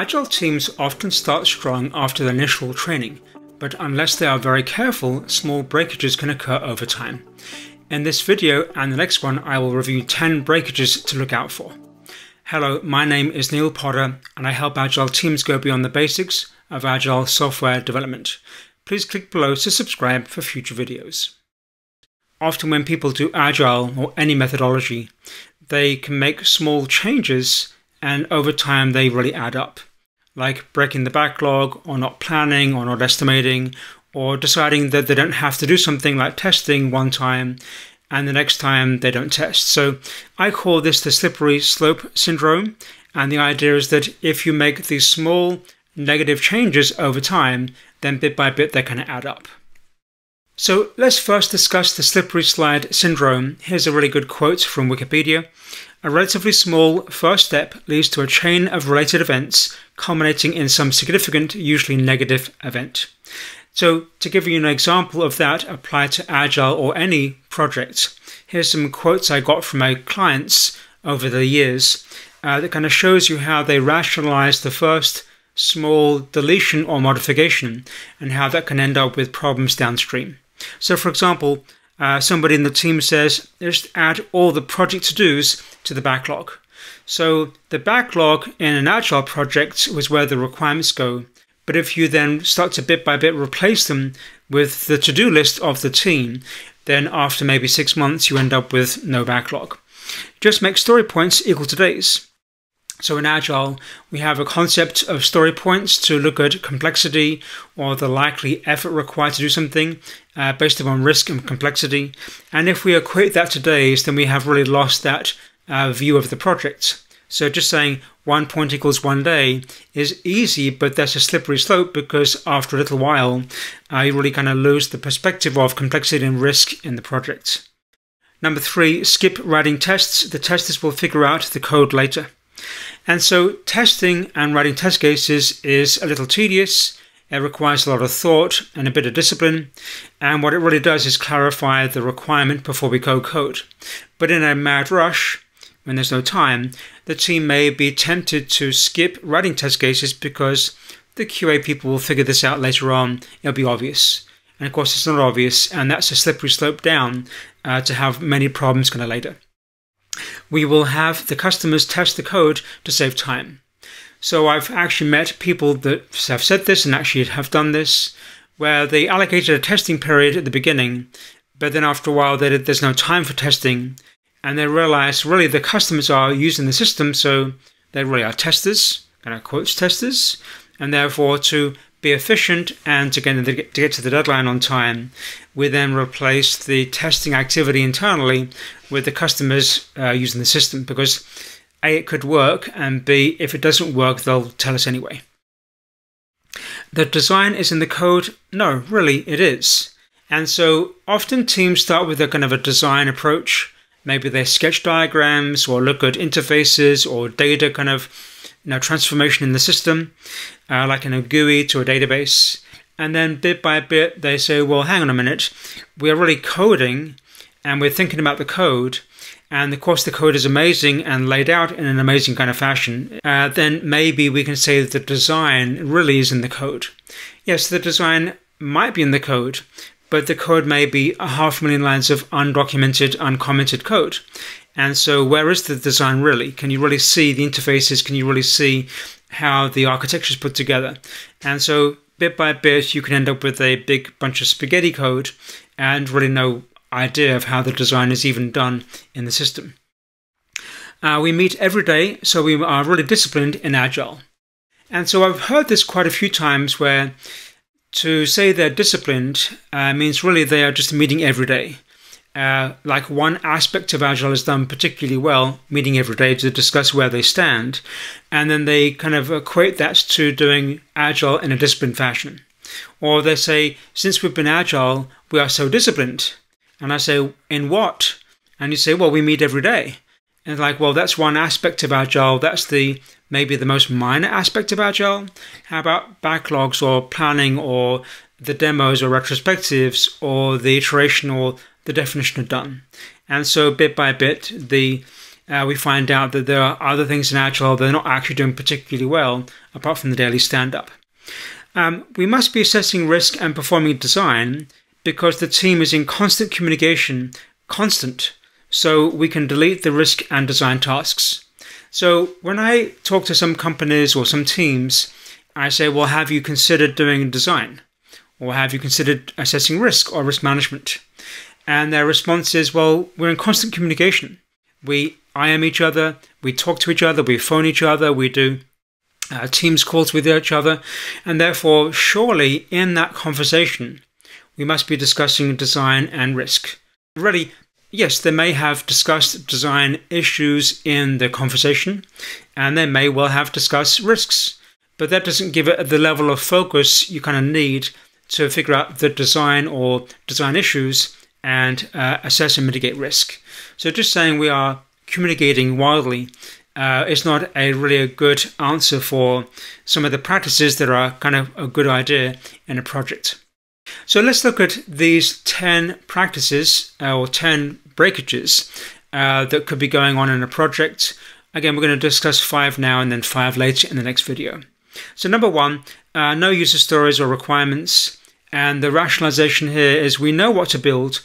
Agile teams often start strong after the initial training, but unless they are very careful, small breakages can occur over time. In this video and the next one, I will review 10 breakages to look out for. Hello, my name is Neil Potter, and I help Agile teams go beyond the basics of Agile software development. Please click below to subscribe for future videos. Often when people do Agile or any methodology, they can make small changes and over time they really add up, like breaking the backlog, or not planning, or not estimating, or deciding that they don't have to do something like testing one time and the next time they don't test. So I call this the slippery slope syndrome, and the idea is that if you make these small negative changes over time, then bit by bit they kind of add up. So let's first discuss the slippery slide syndrome. Here's a really good quote from Wikipedia. A relatively small first step leads to a chain of related events culminating in some significant, usually negative event. So to give you an example of that applied to Agile or any project, here's some quotes I got from my clients over the years that kind of shows you how they rationalize the first small deletion or modification and how that can end up with problems downstream. So for example, somebody in the team says, just add all the project to-dos to the backlog. So the backlog in an Agile project was where the requirements go. But if you then start to bit by bit replace them with the to-do list of the team, then after maybe 6 months, you end up with no backlog. Just make story points equal to days. So in Agile, we have a concept of story points to look at complexity or the likely effort required to do something based upon risk and complexity. And if we equate that to days, then we have really lost that view of the project. So just saying 1 point equals 1 day is easy, but that's a slippery slope because after a little while, you really kind of lose the perspective of complexity and risk in the project. Number 3, skip writing tests. The testers will figure out the code later. And so testing and writing test cases is a little tedious. It requires a lot of thought and a bit of discipline. And what it really does is clarify the requirement before we code. But in a mad rush, when there's no time, the team may be tempted to skip writing test cases because the QA people will figure this out later on. It'll be obvious. And of course, it's not obvious, and that's a slippery slope down to have many problems kind of later. We will have the customers test the code to save time. So I've actually met people that have said this and actually have done this, where they allocated a testing period at the beginning, but then after a while there's no time for testing, and they realize really the customers are using the system, so they really are testers, kind of quotes testers, and therefore to be efficient and to get to the deadline on time, we then replace the testing activity internally with the customers using the system, because A, it could work, and B, if it doesn't work, they'll tell us anyway. The design is in the code? No, really, it is. And so often teams start with a kind of a design approach. Maybe they sketch diagrams or look at interfaces or data kind of transformation in the system, like in a GUI to a database. And then bit by bit, they say, well, hang on a minute, we are really coding and we're thinking about the code. And of course, the code is amazing and laid out in an amazing kind of fashion. Then maybe we can say that the design really is in the code. Yes, the design might be in the code, but the code may be 500,000 lines of undocumented, uncommented code. And so where is the design really? Can you really see the interfaces? Can you really see how the architecture is put together? And so bit by bit, you can end up with a big bunch of spaghetti code and really no idea of how the design is even done in the system. We meet every day, so we are really disciplined in Agile. And so I've heard this quite a few times where to say they're disciplined means really they are just meeting every day. Like one aspect of Agile is done particularly well, meeting every day to discuss where they stand, and then they kind of equate that to doing Agile in a disciplined fashion. Or they say, since we've been Agile, we are so disciplined. And I say, in what? And you say, well, we meet every day. And like, well, that's one aspect of Agile. That's maybe the most minor aspect of Agile. How about backlogs or planning or the demos or retrospectives or the iteration or the definition of done? And so bit by bit, the we find out that there are other things in Agile they're not actually doing particularly well, apart from the daily stand-up. We must be assessing risk and performing design because the team is in constant communication, so we can delete the risk and design tasks. So when I talk to some companies or some teams, I say, well, have you considered doing design? Or have you considered assessing risk or risk management? And their response is, well, we're in constant communication. We IM each other, we talk to each other, we phone each other, we do Teams calls with each other, and therefore, surely in that conversation, we must be discussing design and risk. Really, yes, they may have discussed design issues in the conversation, and they may well have discussed risks, but that doesn't give it the level of focus you kind of need to figure out the design or design issues and assess and mitigate risk. So just saying we are communicating wildly is not really a good answer for some of the practices that are kind of a good idea in a project. So let's look at these 10 practices or 10 breakages that could be going on in a project. Again, we're going to discuss 5 now and then 5 later in the next video. So number 1, no user stories or requirements. And the rationalization here is we know what to build,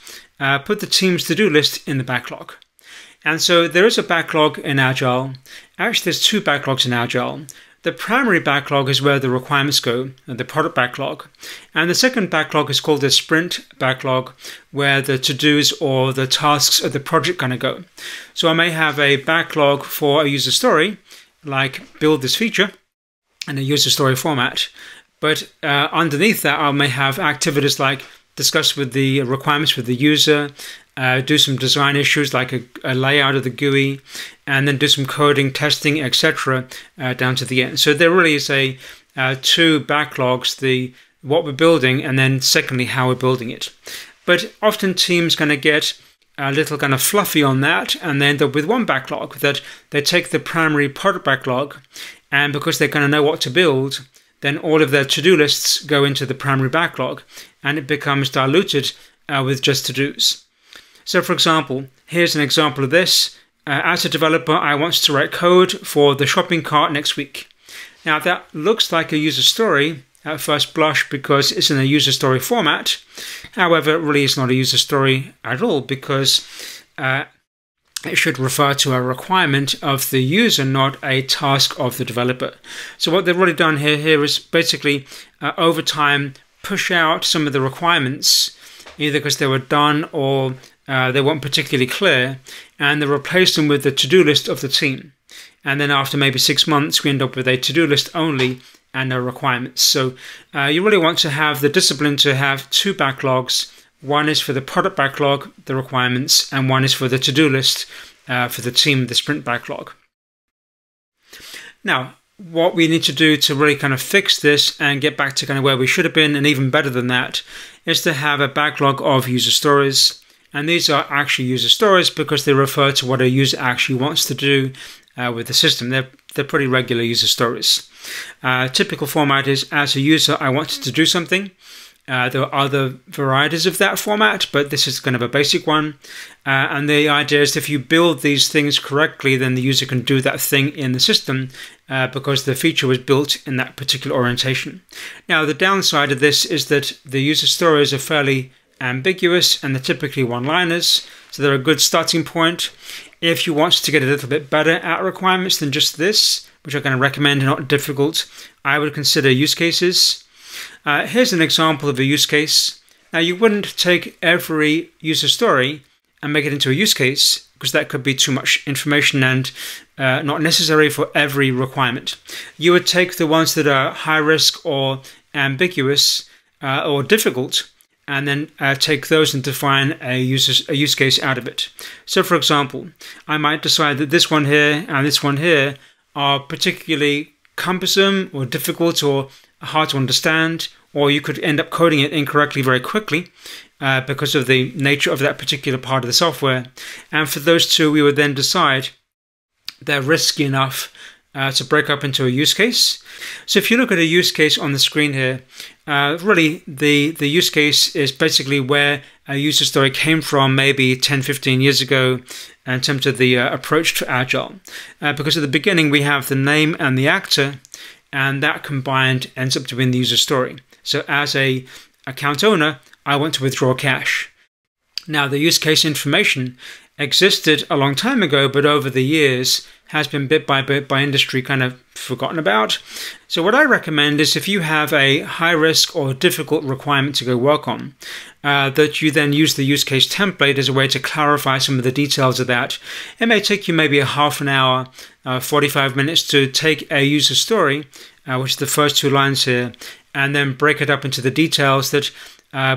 put the team's to-do list in the backlog. And so there is a backlog in Agile. Actually, there's 2 backlogs in Agile. The primary backlog is where the requirements go, the product backlog. And the second backlog is called the sprint backlog, where the to-dos or the tasks of the project going to go. So I may have a backlog for a user story, like build this feature in a user story format. But underneath that, I may have activities like discuss with the requirements with the user, do some design issues like a layout of the GUI, and then do some coding, testing, etc. Down to the end. So there really is a 2 backlogs, what we're building, and then secondly, how we're building it. But often teams kind of get a little kind of fluffy on that, and they end up with 1 backlog that they take the primary product backlog, and because they kind of know what to build, then all of their to-do lists go into the primary backlog, and it becomes diluted with just to-dos. So for example, here's an example of this. As a developer, I want to write code for the shopping cart next week. Now that looks like a user story at first blush because it's in a user story format. However, it really is not a user story at all because it should refer to a requirement of the user, not a task of the developer. So what they've really done here is basically over time push out some of the requirements, either because they were done or they weren't particularly clear, and they replace them with the to-do list of the team. And then after maybe 6 months, we end up with a to-do list only and no requirements. So you really want to have the discipline to have 2 backlogs. One is for the product backlog, the requirements, and one is for the to-do list for the team, the sprint backlog. Now, what we need to do to really kind of fix this and get back to kind of where we should have been, and even better than that, is to have a backlog of user stories. And these are actually user stories because they refer to what a user actually wants to do with the system. They're pretty regular user stories. Typical format is, as a user, I wanted to do something. There are other varieties of that format, but this is kind of a basic one. And the idea is if you build these things correctly, then the user can do that thing in the system because the feature was built in that particular orientation. Now, the downside of this is that the user stories are fairly ambiguous and they're typically one-liners, so they're a good starting point. If you want to get a little bit better at requirements than just this, which I kind of recommend are not difficult, I would consider use cases. Here's an example of a use case. Now, you wouldn't take every user story and make it into a use case because that could be too much information and not necessary for every requirement. You would take the ones that are high risk or ambiguous or difficult, and then take those and define a use case out of it. So for example, I might decide that this one here and this one here are particularly cumbersome or difficult or hard to understand, or you could end up coding it incorrectly very quickly because of the nature of that particular part of the software. And for those 2, we would then decide they're risky enough to break up into a use case. So if you look at a use case on the screen here, really the use case is basically where a user story came from maybe 10, 15 years ago in terms of the approach to Agile. Because at the beginning we have the name and the actor, and that combined ends up to being the user story. So as a account owner, I want to withdraw cash. Now the use case information existed a long time ago, but over the years has been bit by industry kind of forgotten about. So what I recommend is if you have a high risk or difficult requirement to go work on, that you then use the use case template as a way to clarify some of the details of that. It may take you maybe a half an hour, 45 minutes to take a user story, which is the first 2 lines here, and then break it up into the details that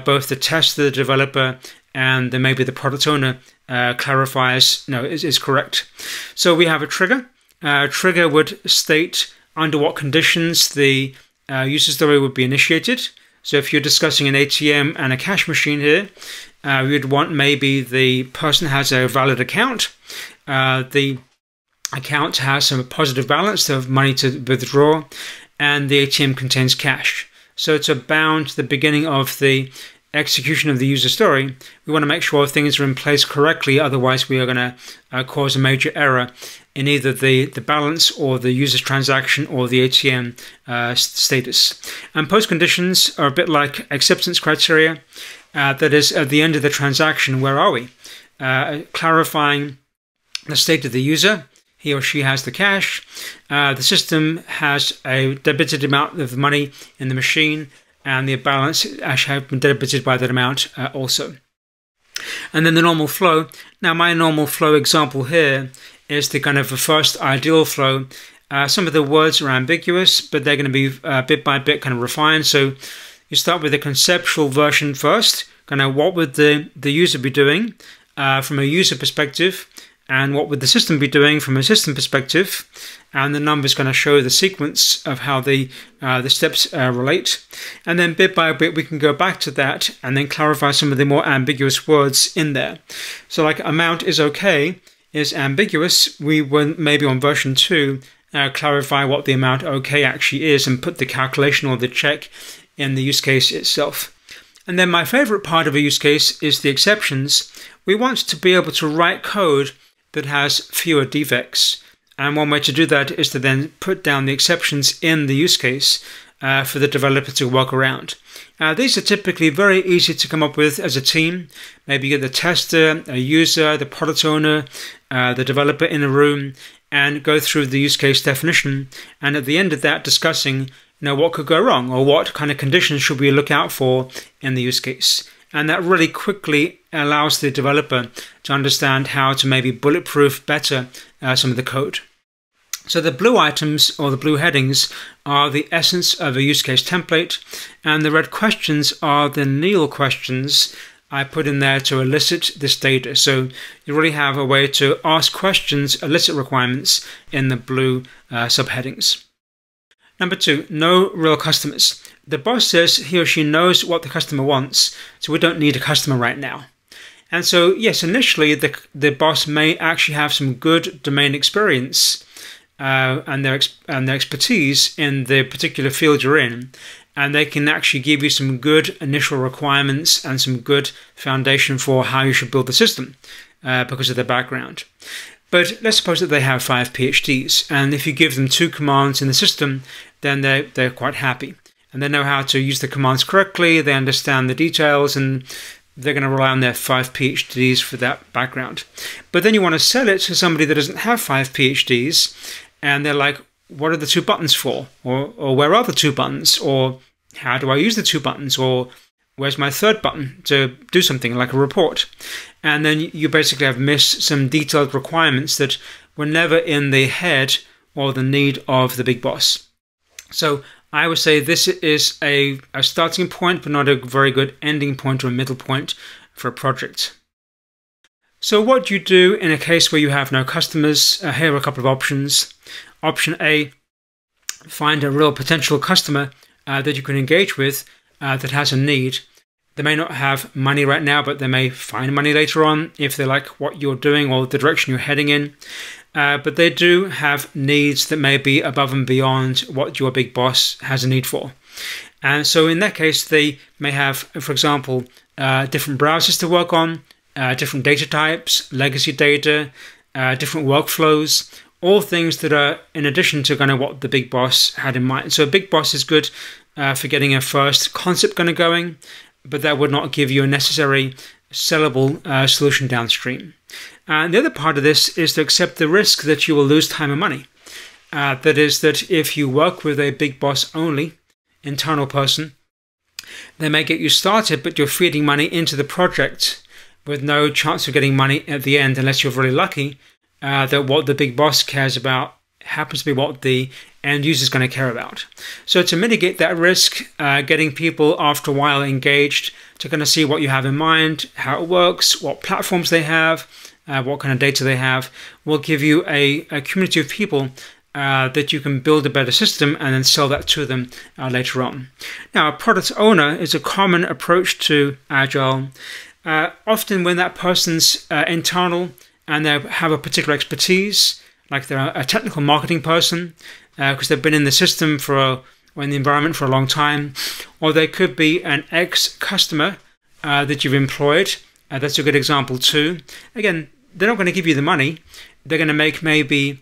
both the tester, the developer, and then maybe the product owner clarifies is correct. So we have a trigger. Trigger would state under what conditions the user story would be initiated. So if you're discussing an ATM and a cash machine here, you'd want maybe the person has a valid account. The account has some positive balance of money to withdraw, and the ATM contains cash. So to bound the beginning of the execution of the user story, we want to make sure things are in place correctly, otherwise we are going to cause a major error in either the balance or the user's transaction or the ATM status. And post conditions are a bit like acceptance criteria. That is, at the end of the transaction, where are we? Clarifying the state of the user. He or she has the cash. The system has a debited amount of money in the machine, and the balance actually have been debited by that amount also. And then the normal flow. Now my normal flow example here is the kind of the first ideal flow. Some of the words are ambiguous, but they're going to be bit by bit kind of refined. So you start with the conceptual version first, kind of what would the user be doing from a user perspective, and what would the system be doing from a system perspective, and the numbers going to show the sequence of how the steps relate. And then bit by bit we can go back to that and then clarify some of the more ambiguous words in there. So like amount is okay is ambiguous. We will maybe on version 2 clarify what the amount okay actually is and put the calculation or the check in the use case itself. And then my favorite part of a use case is the exceptions. We want to be able to write code that has fewer defects. And one way to do that is to then put down the exceptions in the use case for the developer to work around. These are typically very easy to come up with as a team. Maybe you get the tester, a user, the product owner, the developer in a room, and go through the use case definition. And at the end of that, discussing what could go wrong or what kind of conditions should we look out for in the use case. And that really quickly allows the developer to understand how to maybe bulletproof better some of the code. So the blue items or the blue headings are the essence of a use case template, and the red questions are the NEAL questions I put in there to elicit this data. So you really have a way to ask questions, elicit requirements in the blue subheadings. Number 2, no real customers. The boss says he or she knows what the customer wants, so we don't need a customer right now. And so, yes, initially the boss may actually have some good domain experience and their expertise in the particular field you're in, and they can actually give you some good initial requirements and some good foundation for how you should build the system because of their background. But let's suppose that they have 5 PhDs, and if you give them 2 commands in the system, then they're quite happy. And they know how to use the commands correctly, they understand the details, and they're going to rely on their 5 PhDs for that background. But then you want to sell it to somebody that doesn't have 5 PhDs, and they're like, what are the 2 buttons for? Or where are the 2 buttons? Or how do I use the 2 buttons? Or where's my 3rd button to do something like a report? And then you basically have missed some detailed requirements that were never in the head or the need of the big boss. So I would say this is a starting point, but not a very good ending point or a middle point for a project. So what do you do in a case where you have no customers? Here are a couple of options. Option A, find a real potential customer that you can engage with that has a need. They may not have money right now, but they may find money later on if they like what you're doing or the direction you're heading in. but they do have needs that may be above and beyond what your big boss has a need for. And so in that case, they may have, for example, different browsers to work on, different data types, legacy data, different workflows, all things that are in addition to kind of what the big boss had in mind. So a big boss is good for getting a first concept kind of going, but that would not give you a necessary sellable solution downstream. And the other part of this is to accept the risk that you will lose time and money. That is that if you work with a big boss only internal person, they may get you started, but you're feeding money into the project with no chance of getting money at the end unless you're really lucky that what the big boss cares about happens to be what the end user is going to care about. So to mitigate that risk, getting people after a while engaged to kind of see what you have in mind, how it works, what platforms they have, what kind of data they have, will give you a community of people that you can build a better system and then sell that to them later on. Now, a product owner is a common approach to Agile. Often when that person's internal and they have a particular expertise, like they're a technical marketing person, because they've been in the system or in the environment for a long time, or they could be an ex-customer that you've employed. That's a good example too. Again, they're not going to give you the money. They're going to make maybe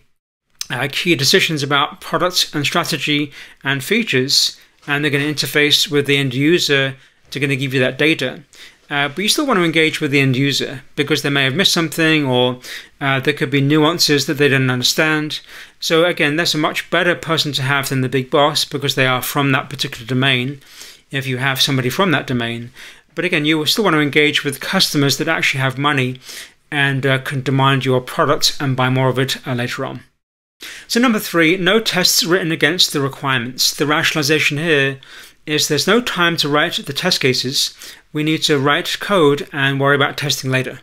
key decisions about products and strategy and features, and they're going to interface with the end user to going to give you that data. But you still want to engage with the end user because they may have missed something, or there could be nuances that they didn't understand. So again, that's a much better person to have than the big boss because they are from that particular domain, if you have somebody from that domain. But again, you will still want to engage with customers that actually have money and can demand your product and buy more of it later on. So number 3, no tests written against the requirements. The rationalization here is there's no time to write the test cases. We need to write code and worry about testing later.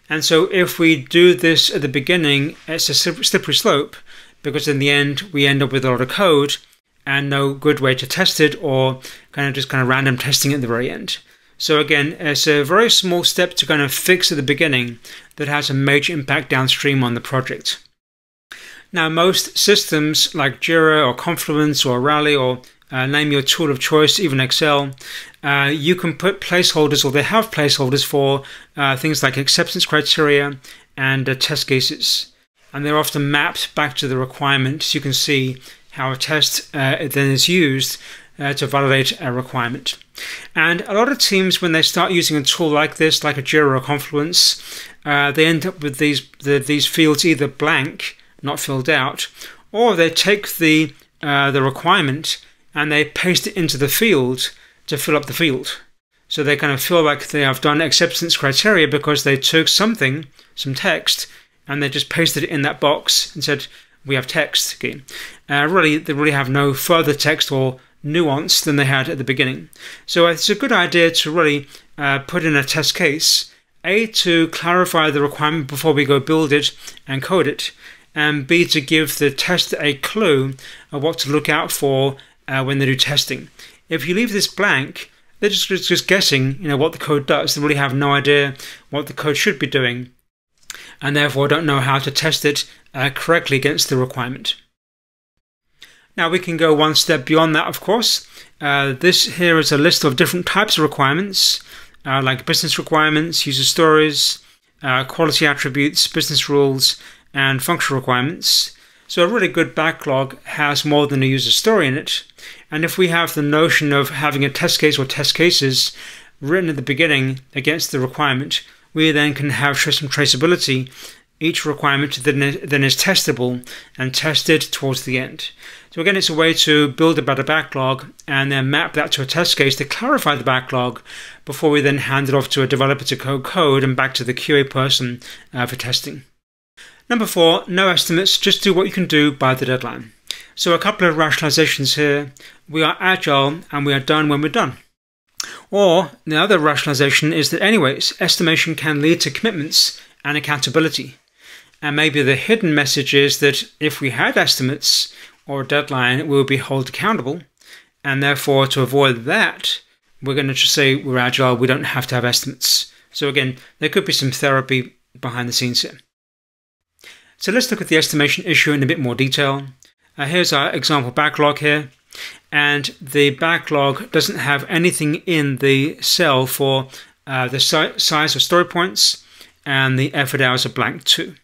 And so if we do this at the beginning, it's a slippery slope because in the end, we end up with a lot of code and no good way to test it, or kind of random testing at the very end. So again, it's a very small step to kind of fix at the beginning that has a major impact downstream on the project. Now, most systems like Jira or Confluence or Rally or name your tool of choice, even Excel, you can put placeholders, or they have placeholders for things like acceptance criteria and test cases. And they're often mapped back to the requirement, so you can see how a test then is used to validate a requirement. And a lot of teams, when they start using a tool like this, like a Jira or Confluence, they end up with these fields either blank, not filled out, or they take the requirement and they paste it into the field to fill up the field. So they kind of feel like they have done acceptance criteria because they took some text, and they just pasted it in that box and said, we have text. Okay. Really, they really have no further text or nuance than they had at the beginning. So it's a good idea to really put in a test case, A, to clarify the requirement before we go build it and code it, and B, to give the tester a clue of what to look out for when they do testing. If you leave this blank, they're just guessing, what the code does. They really have no idea what the code should be doing, and therefore don't know how to test it correctly against the requirement. Now we can go one step beyond that, of course. This here is a list of different types of requirements, like business requirements, user stories, quality attributes, business rules, and functional requirements. So a really good backlog has more than a user story in it. And if we have the notion of having a test case or test cases written at the beginning against the requirement, we then can have some traceability. Each requirement then is testable and tested towards the end. So again, it's a way to build a better backlog and then map that to a test case to clarify the backlog before we then hand it off to a developer to code and back to the QA person for testing. Number 4, no estimates, just do what you can do by the deadline. So a couple of rationalizations here. We are agile and we are done when we're done. Or the other rationalization is that anyways, estimation can lead to commitments and accountability. And maybe the hidden message is that if we had estimates or a deadline, we would be held accountable. And therefore, to avoid that, we're going to just say we're agile, we don't have to have estimates. So again, there could be some therapy behind the scenes here. So let's look at the estimation issue in a bit more detail. Here's our example backlog here. And the backlog doesn't have anything in the cell for the size of story points, and the effort hours are blank too.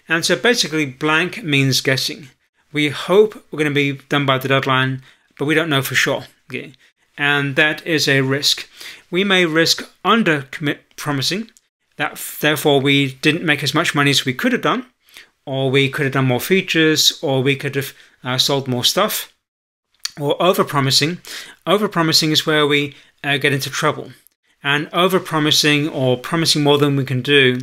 And so basically blank means guessing. We hope we're going to be done by the deadline, but we don't know for sure. Okay? And that is a risk. We may risk under promising, that therefore we didn't make as much money as we could have done, or we could have done more features, or we could have sold more stuff. Or over-promising. Over-promising is where we get into trouble. And over-promising or promising more than we can do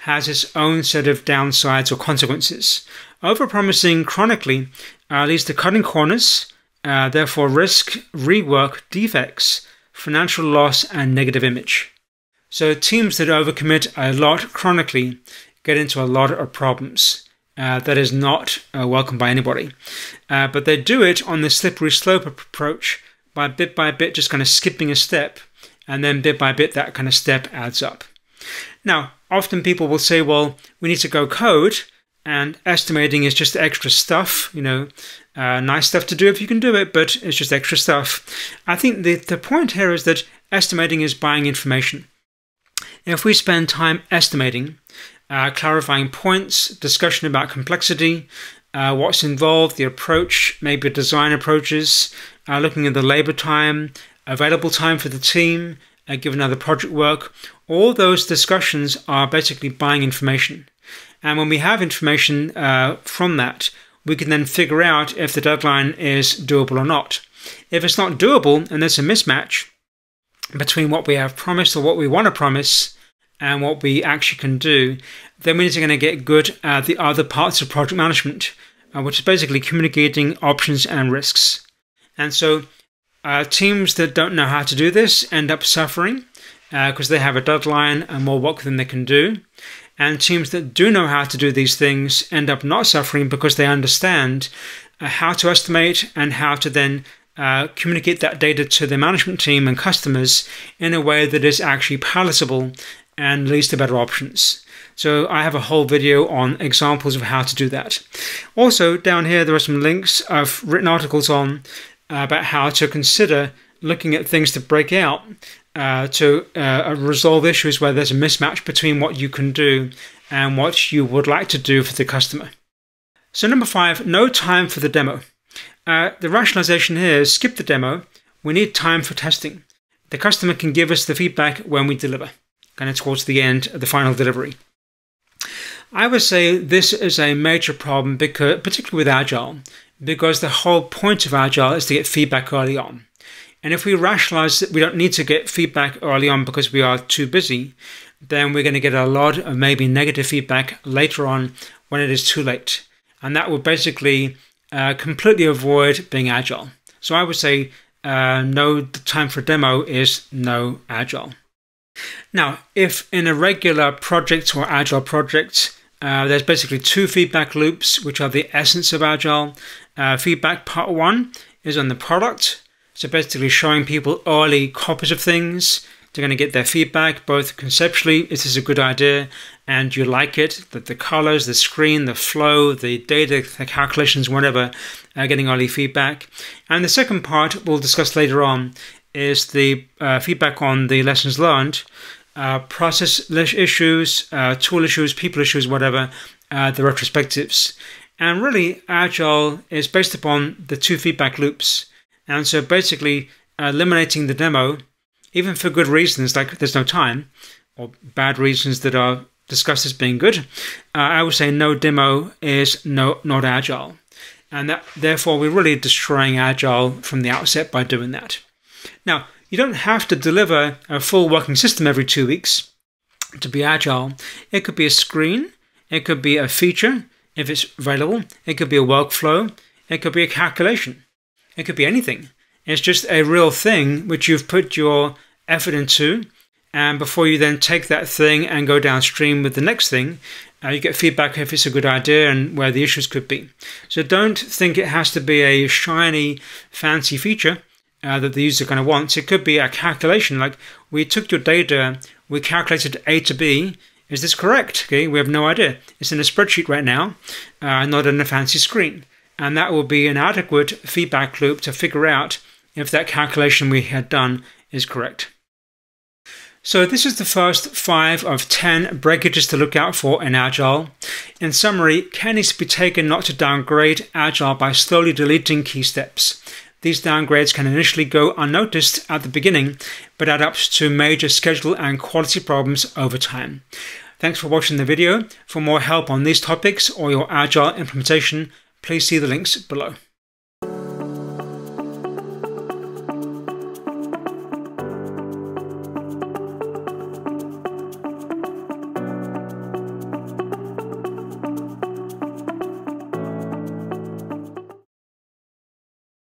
has its own set of downsides or consequences. Over-promising chronically leads to cutting corners, therefore risk, rework, defects, financial loss, and negative image. So teams that overcommit a lot chronically get into a lot of problems. That is not welcome by anybody. But they do it on the slippery slope approach by bit just kind of skipping a step, and then bit by bit that kind of step adds up. Now, often people will say, well, we need to go code, and estimating is just extra stuff, nice stuff to do if you can do it, but it's just extra stuff. I think the point here is that estimating is buying information. If we spend time estimating, clarifying points, discussion about complexity, what's involved, the approach, maybe design approaches, looking at the labor time, available time for the team, given other project work, all those discussions are basically buying information. And when we have information from that, we can then figure out if the deadline is doable or not. If it's not doable and there's a mismatch between what we have promised or what we want to promise and what we actually can do, then we're going to get good at the other parts of project management, which is basically communicating options and risks. And so teams that don't know how to do this end up suffering because they have a deadline and more work than they can do. And teams that do know how to do these things end up not suffering because they understand how to estimate and how to then communicate that data to the management team and customers in a way that is actually palatable and leads to better options. So I have a whole video on examples of how to do that. Also, down here there are some links. I've written articles on about how to consider looking at things to break out to resolve issues where there's a mismatch between what you can do and what you would like to do for the customer. So number 5, no time for the demo. The rationalization here is skip the demo. We need time for testing. The customer can give us the feedback when we deliver, kind of towards the end of the final delivery. I would say this is a major problem, because, particularly with Agile, because the whole point of Agile is to get feedback early on. And if we rationalize that we don't need to get feedback early on because we are too busy, then we're going to get a lot of maybe negative feedback later on when it is too late. And that will basically completely avoid being Agile. So I would say no time for demo is no Agile. Now, if in a regular project or Agile project, there's basically 2 feedback loops, which are the essence of Agile. Feedback part 1 is on the product. So basically showing people early copies of things. They're going to get their feedback, both conceptually, is this a good idea, and you like it, that the colors, the screen, the flow, the data, the calculations, whatever, are getting early feedback. And the second part we'll discuss later on is the feedback on the lessons learned, process issues, tool issues, people issues, whatever, the retrospectives. And really, Agile is based upon the 2 feedback loops. And so basically eliminating the demo, even for good reasons, like there's no time, or bad reasons that are discussed as being good, I would say no demo is not Agile. And that, therefore, we're really destroying Agile from the outset by doing that. Now, you don't have to deliver a full working system every 2 weeks to be Agile. It could be a screen, it could be a feature, if it's available, it could be a workflow, it could be a calculation. It could be anything. It's just a real thing which you've put your effort into, and before you then take that thing and go downstream with the next thing, you get feedback if it's a good idea and where the issues could be. So don't think it has to be a shiny, fancy feature that the user kind of wants. It could be a calculation, like we took your data, we calculated A to B, Is this correct? Okay, we have no idea. It's in a spreadsheet right now, not on a fancy screen. And that will be an adequate feedback loop to figure out if that calculation we had done is correct. So this is the first 5 of 10 breakages to look out for in Agile. In summary, care needs to be taken not to downgrade Agile by slowly deleting key steps. These downgrades can initially go unnoticed at the beginning, but add up to major schedule and quality problems over time. Thanks for watching the video. For more help on these topics or your Agile implementation, please see the links below.